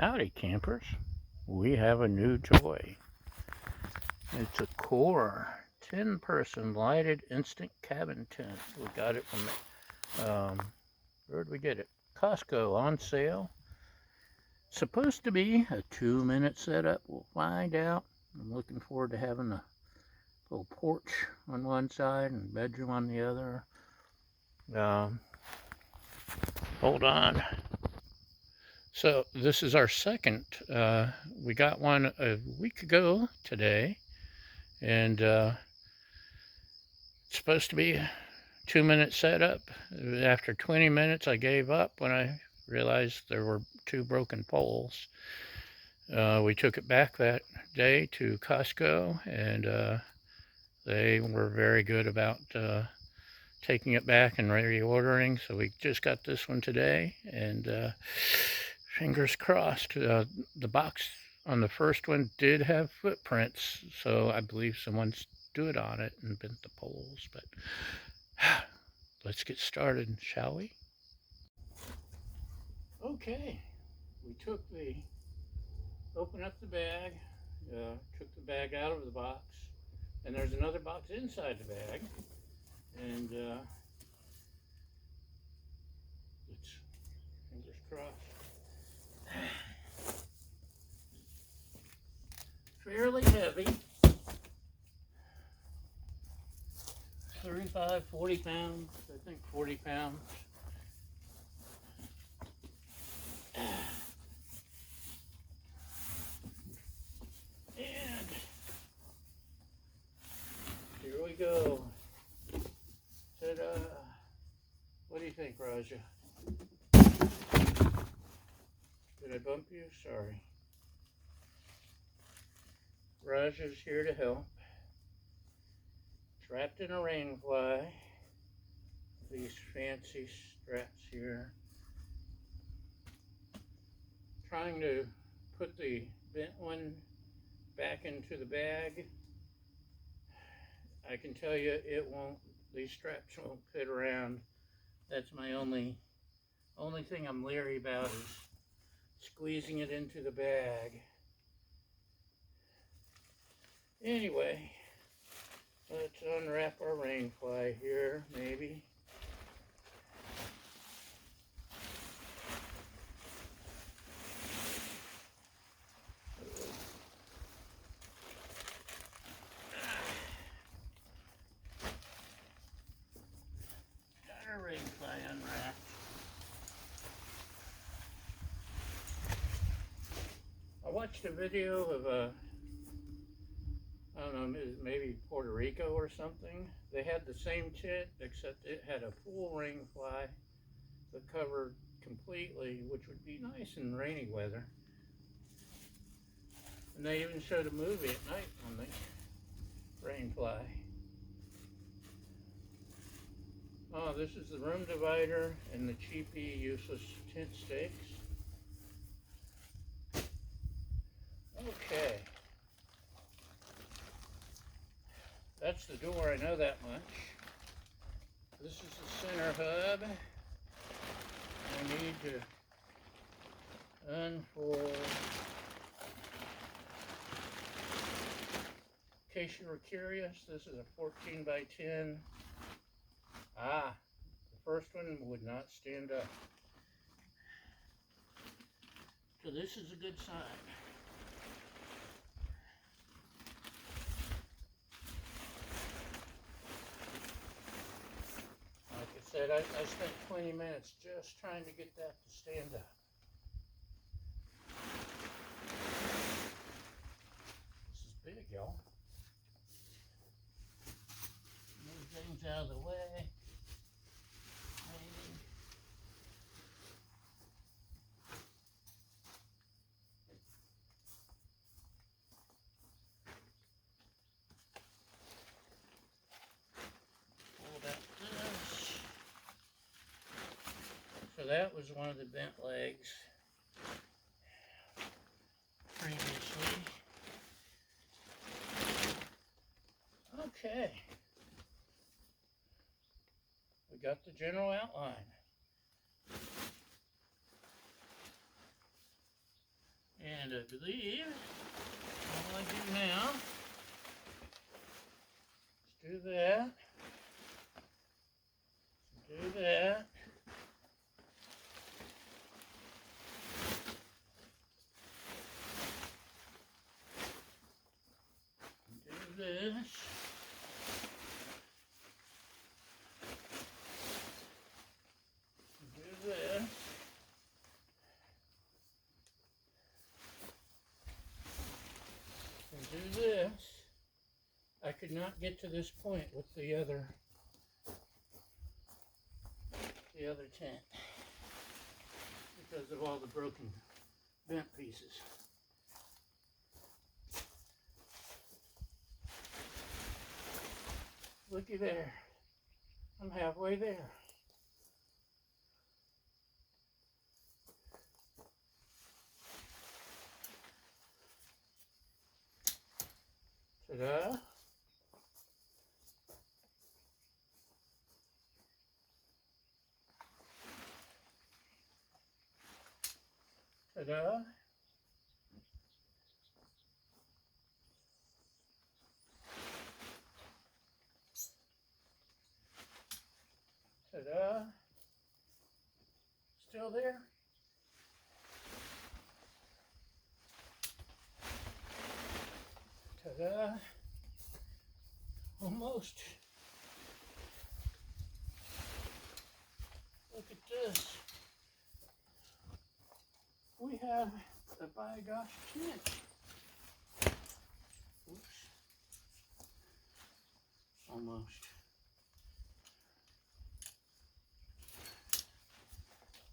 Howdy, campers. We have a new toy. It's a Core 10-person lighted instant cabin tent. We got it from, where did we get it? Costco, on sale. Supposed to be a 2-minute setup. We'll find out. I'm looking forward to having a little porch on one side and bedroom on the other. Hold on. So this is our second. We got one a week ago today, and it's supposed to be a 2-minute setup. After 20 minutes, I gave up when I realized there were 2 broken poles. We took it back that day to Costco, and they were very good about taking it back and reordering. So we just got this one today, and fingers crossed. The box on the first one did have footprints, so I believe someone stood on it and bent the poles. But let's get started, shall we? Okay, we opened up the bag, took the bag out of the box, and there's another box inside the bag, and it's fingers crossed. Fairly heavy, 35, 40 pounds, I think 40 pounds. And here we go. Ta-da! What do you think, Raja? Did I bump you? Sorry. Raja's here to help. Trapped in a rain fly. These fancy straps here. Trying to put the bent one back into the bag. I can tell you it won't, these straps won't fit around. That's my only thing I'm leery about is squeezing it into the bag. Anyway, let's unwrap our rain fly here, maybe. Got our rain fly unwrapped. I watched a video of I don't know, maybe Puerto Rico or something. They had the same tent, except it had a full rain fly that covered completely, which would be nice in rainy weather. And they even showed a movie at night on the rain fly. Oh, this is the room divider and the cheapy, useless tent stakes. Okay. That's the door, I know that much. This is the center hub. I need to unfold. In case you were curious, this is a 14 by 10. Ah, the first one would not stand up. So this is a good sign. I spent 20 minutes just trying to get that to stand up. This is big, y'all. Move things out of the way. Maybe. Pull out this. So that was one of the bent legs previously. Okay. We got the general outline. And I believe all I do now is do that, do that, do this, do this, and do this. I could not get to this point with the other tent because of all the broken bent pieces. Looky there. I'm halfway there. Ta-da. Ta-da. Ta-da. Still there? Ta-da. Almost. Look at this. We have a by gosh tent. Oops. Almost.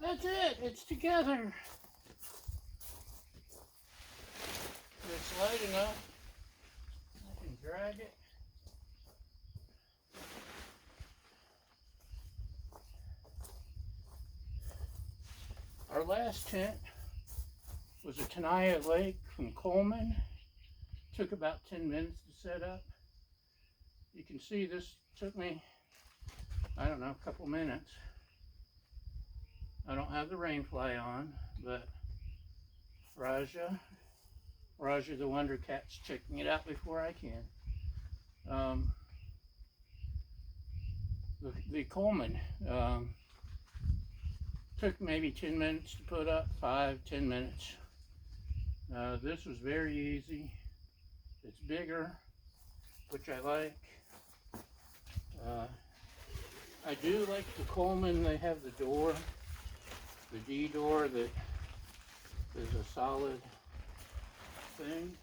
That's it. It's together. It's light enough. I can drag it. Our last tent was a Tenaya Lake from Coleman. Took about 10 minutes to set up. You can see this took me, I don't know, a couple minutes. I don't have the rain fly on, but Raja the Wonder Cat's checking it out before I can. The Coleman took maybe 10 minutes to put up, 5-10 minutes. This was very easy. It's bigger, which I like. I do like the Coleman. They have the door, the D door that is a solid thing.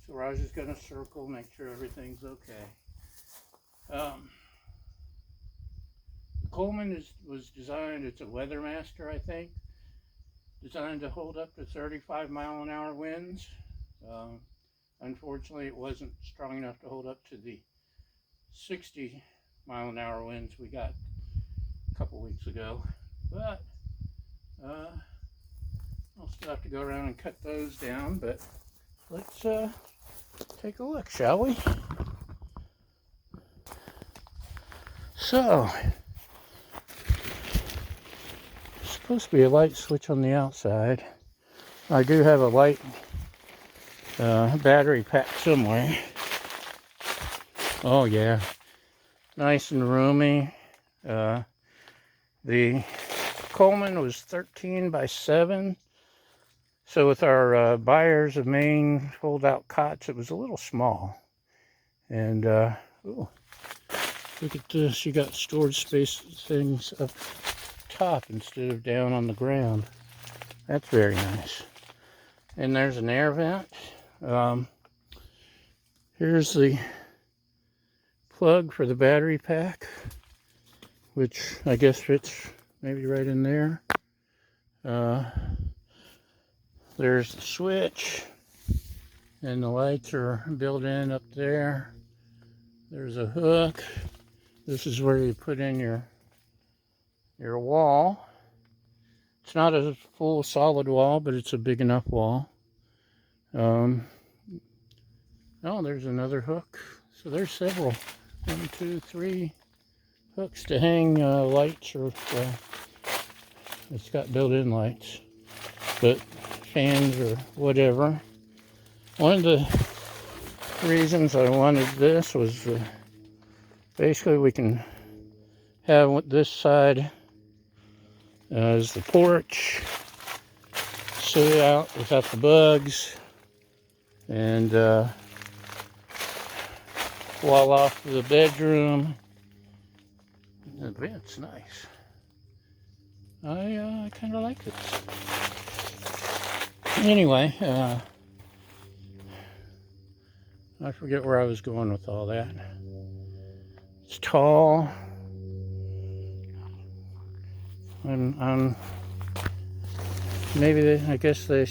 So Raja's going to circle, make sure everything's okay. The Coleman was designed, it's a Weathermaster, I think, designed to hold up to 35-mile-an-hour winds. Unfortunately, it wasn't strong enough to hold up to the 60-mile-an-hour winds we got a couple weeks ago. But I'll still have to go around and cut those down. But let's take a look, shall we? So, supposed to be a light switch on the outside. I do have a light battery pack somewhere. Oh yeah, nice and roomy. The Coleman was 13 by 7. So with our buyers of Maine fold-out cots, it was a little small. And ooh, look at this. You got storage space things up top instead of down on the ground. That's very nice. And there's an air vent. Here's the plug for the battery pack, which I guess fits maybe right in there. There's the switch, and the lights are built in up there. There's a hook. This is where you put in your wall. It's not a full solid wall, but it's a big enough wall. Oh, there's another hook. So there's several. 1, 2, 3, hooks to hang lights, or it's got built-in lights, but fans or whatever. One of the reasons I wanted this was basically we can have this side as the porch, sit out without the bugs, and wall off to the bedroom. The vent's nice. I kind of like this. Anyway, I forget where I was going with all that. It's tall. And maybe I guess they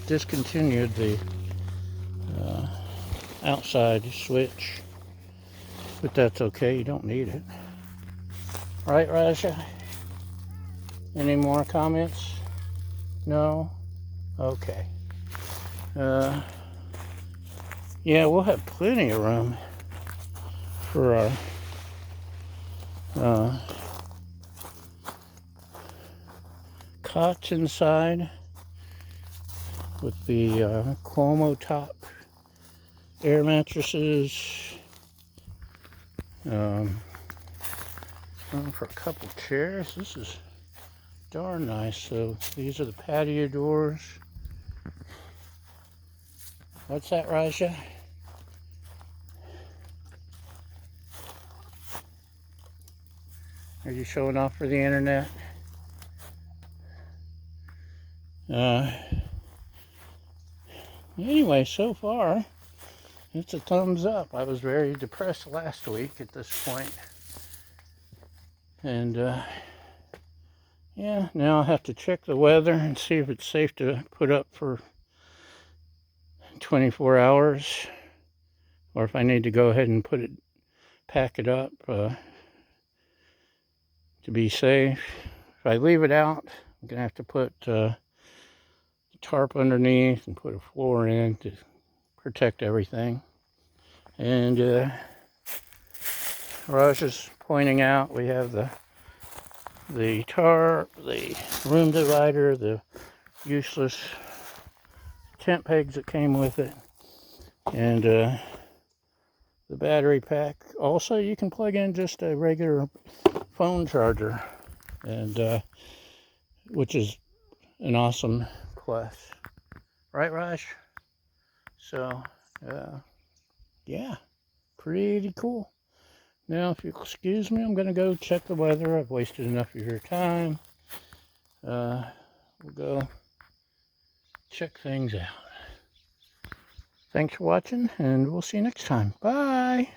discontinued the outside switch, but that's okay. You don't need it, right, Raja? Any more comments? No? Okay. Yeah, we'll have plenty of room for our cots inside with the Cuomo top air mattresses. Room for a couple chairs. This is darn nice. So these are the patio doors. What's that, Raja? Are you showing off for the internet? Anyway, so far, it's a thumbs up. I was very depressed last week at this point. And, yeah, now I'll have to check the weather and see if it's safe to put up for 24 hours. Or if I need to go ahead and pack it up to be safe. If I leave it out, I'm going to have to put tarp underneath and put a floor in to protect everything. And Raj is pointing out we have the tarp, the room divider, the useless tent pegs that came with it, and the battery pack. Also, you can plug in just a regular phone charger, and which is an awesome plus, right, Raj? So yeah, pretty cool. Now, if you excuse me, I'm gonna go check the weather. I've wasted enough of your time. We'll go check things out. Thanks for watching, and we'll see you next time. Bye.